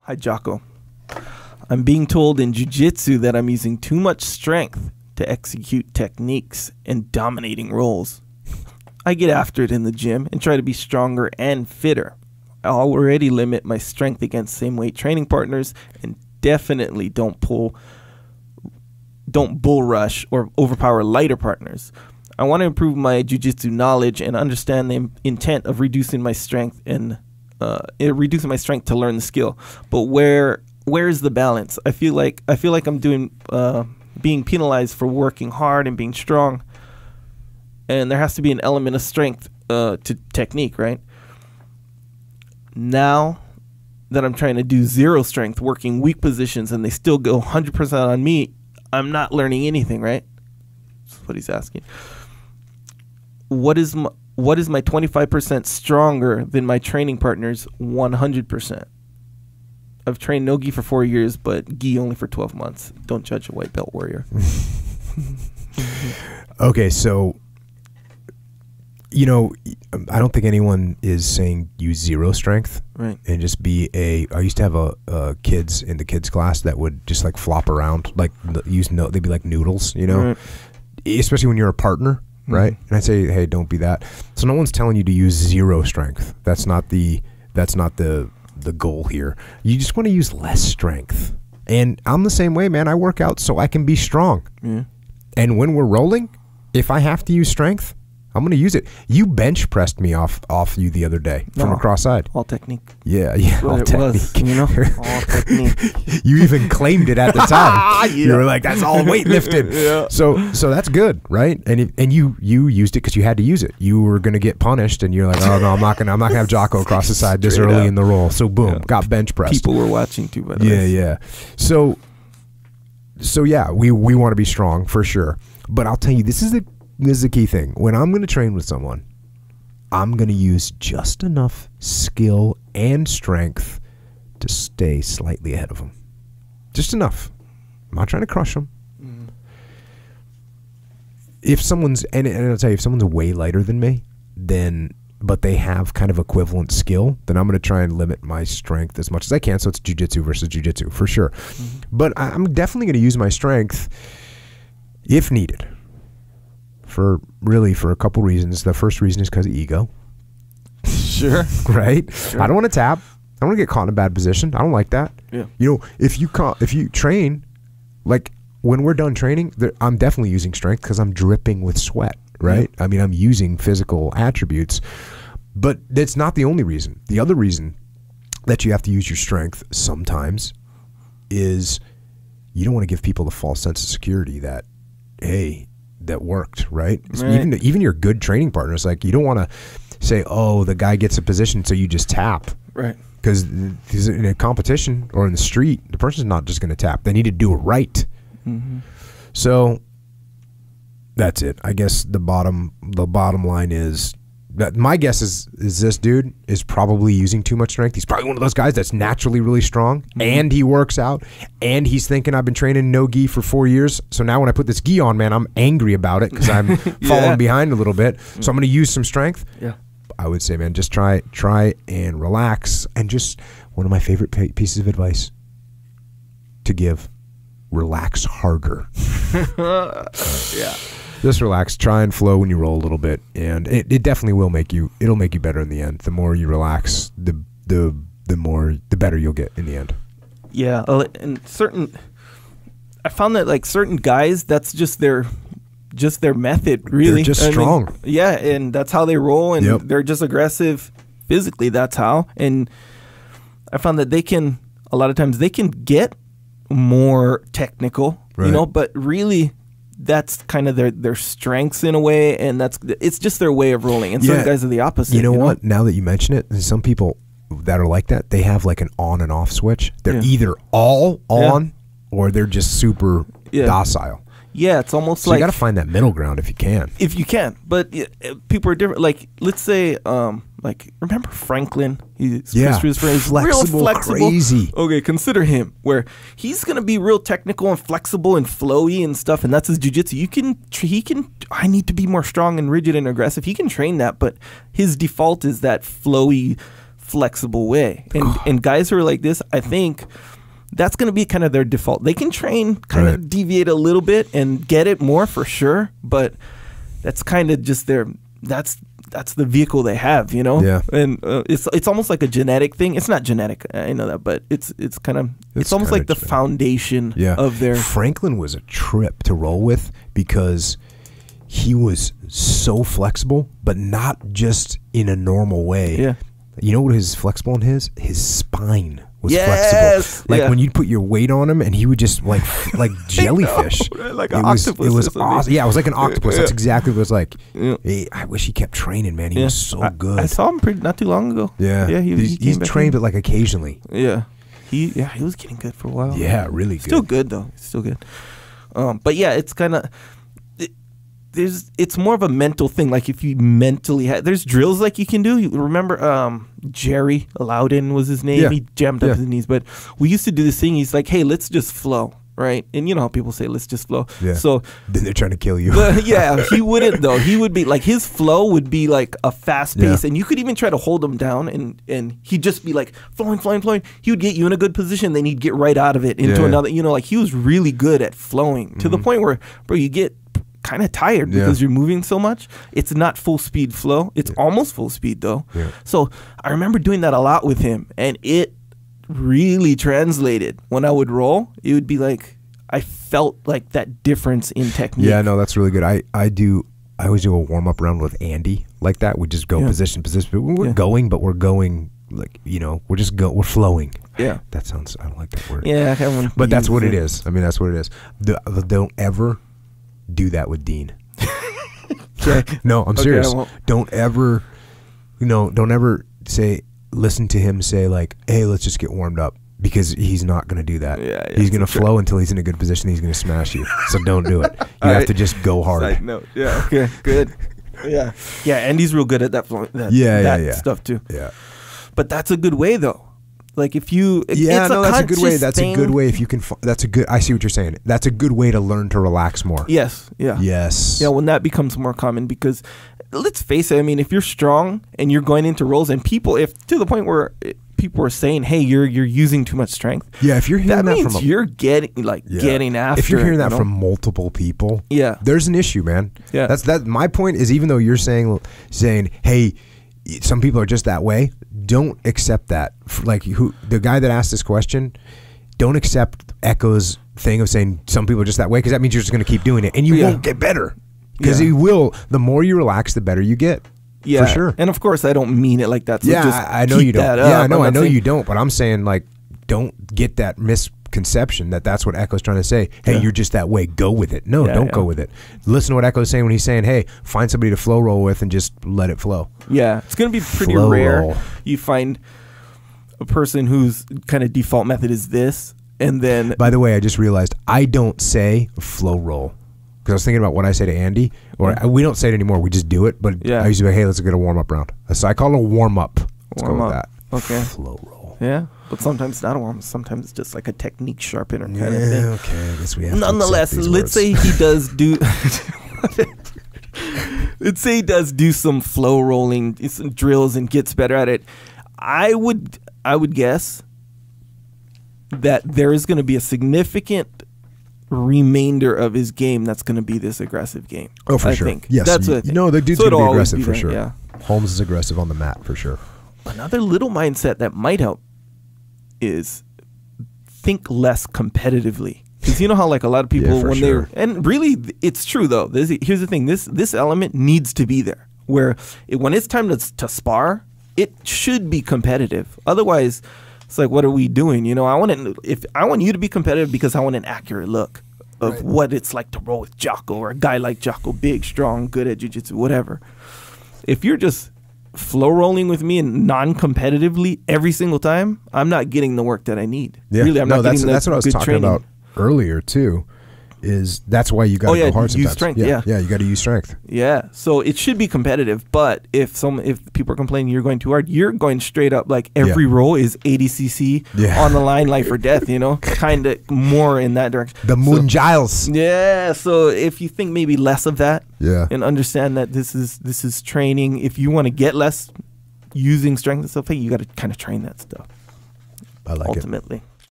Hi, Jocko. I'm being told in jiu-jitsu that I'm using too much strength to execute techniques and dominating roles. I get after it in the gym and try to be stronger and fitter. I already limit my strength against same weight training partners and definitely don't bull rush or overpower lighter partners. I want to improve my jiu-jitsu knowledge and understand the intent of reducing my strength and reducing my strength to learn the skill. But where is the balance? I feel like I'm being penalized for working hard and being strong, and there has to be an element of strength to technique, right? Now that I'm trying to do zero strength, working weak positions, and they still go 100% on me, I'm not learning anything, right? That's what he's asking. What is my 25% stronger than my training partner's 100%? I've trained no gi for 4 years, but gi only for 12 months. Don't judge a white belt warrior. Okay, so, you know, I don't think anyone is saying use zero strength. Right. And just be I used to have kids in the kids class that would just like flop around, like they'd be like noodles, you know, right. Especially when you're a partner. Right. And I say, hey, don't be that. So no one's telling you to use zero strength. That's not the goal here. You just want to use less strength. And I'm the same way, man. I work out so I can be strong. Yeah. And when we're rolling, if I have to use strength, I'm going to use it. You bench pressed me off you the other day from across side. All technique. Yeah, all technique. Was, you know, all technique. You even claimed it at the time. Yeah. You were like, "That's all weightlifting." Yeah. So that's good, right? And you used it because you had to use it. You were going to get punished, and you're like, "Oh no, I'm not gonna have Jocko across the side this early in the roll." So boom, got bench pressed. People were watching too, by the way. Yeah. So yeah, we want to be strong for sure. But I'll tell you, this is the key thing. When I'm going to train with someone, I'm going to use just enough skill and strength to stay slightly ahead of them. Just enough. I'm not trying to crush them. Mm. If someone's, and I'll tell you, if someone's way lighter than me, but they have kind of equivalent skill, then I'm going to try and limit my strength as much as I can. So it's jiu-jitsu versus jiu-jitsu for sure. Mm-hmm. But I'm definitely going to use my strength if needed. For a couple reasons. The first reason is because of ego. Sure. Right? Sure. I don't want to tap. I don't want to get caught in a bad position. I don't like that. Yeah. You know, if you train, like when we're done training, I'm definitely using strength because I'm dripping with sweat, right? Yeah. I mean, I'm using physical attributes, but that's not the only reason. The other reason that you have to use your strength sometimes is you don't want to give people the false sense of security that, hey, that worked, right? Even your good training partners, like you don't want to say, oh, the guy gets a position so you just tap, right? Because in a competition or in the street, the person's not just going to tap. They need to do it right. Mm-hmm. So that's it. I guess the bottom line is that my guess is this dude is probably using too much strength. He's probably one of those guys that's naturally really strong, and he works out, and he's thinking, I've been training no gi for 4 years, so now when I put this gi on, man, I'm angry about it because I'm falling behind a little bit. So I'm going to use some strength. Yeah, I would say, man, just try and relax. And just one of my favorite pieces of advice to give: relax harder. Yeah. Just relax, try and flow when you roll a little bit, and it definitely will it'll make you better in the end. The more you relax, the better you'll get in the end. Yeah, and I found that like certain guys, that's just their method, really. They're just strong. Yeah, and that's how they roll, and they're just aggressive physically. That's how. And I found that a lot of times they can get more technical, right, you know, but really that's kind of their strengths in a way, and it's just their way of rolling. And some guys are the opposite. You know what? Now that you mention it, some people that are like that, they have like an on and off switch. They're either all on or they're just super docile. Yeah, it's almost so like you got to find that middle ground if you can. But people are different. Like, let's say, like, remember Franklin? He's flexible, real flexible, crazy. Okay, consider him, where he's gonna be real technical and flexible and flowy and stuff, and that's his jiu-jitsu. I need to be more strong and rigid and aggressive. He can train that, but his default is that flowy, flexible way. And guys who are like this, I think that's going to be kind of their default. They can train, kind of deviate a little bit and get it more for sure, but that's kind of just that's the vehicle they have, you know? Yeah. And it's almost like a genetic thing. It's not genetic, I know that, but it's kind of, it's almost like the foundation of their... Franklin was a trip to roll with because he was so flexible, but not just in a normal way. Yeah. You know what is flexible in his? His spine was Yes! flexible. Like when you'd put your weight on him and he would just like jellyfish. Know, like an octopus. It was awesome. Yeah, it was like an octopus. That's exactly what it was like. Yeah. Hey, I wish he kept training, man. He was so good. I saw him not too long ago. Yeah. Yeah, he's trained, but like occasionally. Yeah. He was getting good for a while. Yeah, really good. Still good though. Still good. But yeah, it's kind of it's more of a mental thing. Like if you mentally there's drills like you can do. You remember Jerry Loudon was his name. Yeah. He jammed up his knees. But we used to do this thing. He's like, hey, let's just flow. Right. And you know how people say, let's just flow. Yeah. So then they're trying to kill you. Yeah, he wouldn't though. He would be like, his flow would be like a fast pace, and you could even try to hold him down, and he'd just be like flowing. He would get you in a good position, then he'd get right out of it into another. You know, like he was really good at flowing to the point where, bro, you get kind of tired because you're moving so much. It's not full speed flow. It's almost full speed though. Yeah. So I remember doing that a lot with him, and it really translated. When I would roll, it would be like I felt like that difference in technique. Yeah, no, that's really good. I always do a warm-up round with Andy like that. We just go position. We're going, but we're going like, you know, we're flowing. Yeah. That sounds, I don't like that word. Yeah, I kind of want to. But that's what it is. I mean, that's what it is. Don't ever do that with Dean. Okay. No, I'm serious. Don't ever say, listen to him say like, hey, let's just get warmed up, because he's not going to do that. Yeah, he's going to flow until he's in a good position. He's going to smash you. So don't do it. You have to just go hard. Side note. Yeah. Okay. Good. Yeah. Yeah. Andy's real good at that stuff too. Yeah. But that's a good way though. Like if you, that's a good way. That's a good way if you can. That's a good. I see what you're saying. That's a good way to learn to relax more. Yes. Yeah. Yes. Yeah. When that becomes more common, because let's face it. I mean, if you're strong and you're going into rolls, and people, if to the point where people are saying, "Hey, you're using too much strength." Yeah. If you're hearing that means from you're getting getting after. If you're hearing that from multiple people, there's an issue, man. Yeah. That's my point. Is even though you're saying, hey, some people are just that way, don't accept that. Like the guy that asked this question, don't accept Echo's thing of saying some people are just that way, because that means you're just going to keep doing it and you won't get better. Because you will. The more you relax, the better you get. Yeah, for sure. And of course, I don't mean it like that. So I know you don't. Yeah, I know you don't. But I'm saying, like, don't get that misconception that that's what Echo's trying to say. Hey, you're just that way. Go with it. No, don't go with it. Listen to what Echo's saying when he's saying, hey, find somebody to flow roll with and just let it flow. Yeah, it's going to be pretty rare. You find a person whose kind of default method is this, and then. By the way, I just realized I don't say flow roll. Because I was thinking about what I say to Andy, or we don't say it anymore. We just do it. But I usually be like, hey, let's get a warm up round. So I call it a warm up. Let's go with that. Okay. Flow roll. Yeah, but sometimes it's not a warm up. Sometimes it's just like a technique sharpener kind of thing. Okay. I guess we have. Nonetheless, let's say he does do. Let's say he does do some flow rolling, some drills, and gets better at it. I would guess that there is going to be a significant remainder of his game that's going to be this aggressive game. Oh, for sure. Think. Yes. That's what I think. No, the dude's going to be aggressive for sure. Yeah. Holmes is aggressive on the mat for sure. Another little mindset that might help is think less competitively. Because you know how like a lot of people when they're, and really it's true though. Here's the thing. This element needs to be there. Where when it's time to spar, it should be competitive. Otherwise, it's like, what are we doing? You know, I want you to be competitive because I want an accurate look of what it's like to roll with Jocko, or a guy like Jocko, big, strong, good at jiu-jitsu, whatever. If you're just flow rolling with me and non-competitively every single time, I'm not getting the work that I need. Yeah. Really, I'm not getting that's what I was talking training about earlier too. Is that's why you got to go hard sometimes. Use strength, yeah, you got to use strength. Yeah, so it should be competitive, but if people are complaining you're going too hard, you're going straight up like every roll is 80 cc on the line, life or death, you know, kind of more in that direction. The Moon Giles. Yeah, so if you think maybe less of that, and understand that this is training. If you want to get less, using strength and self-hate, you got to kind of train that stuff. I like it. Ultimately.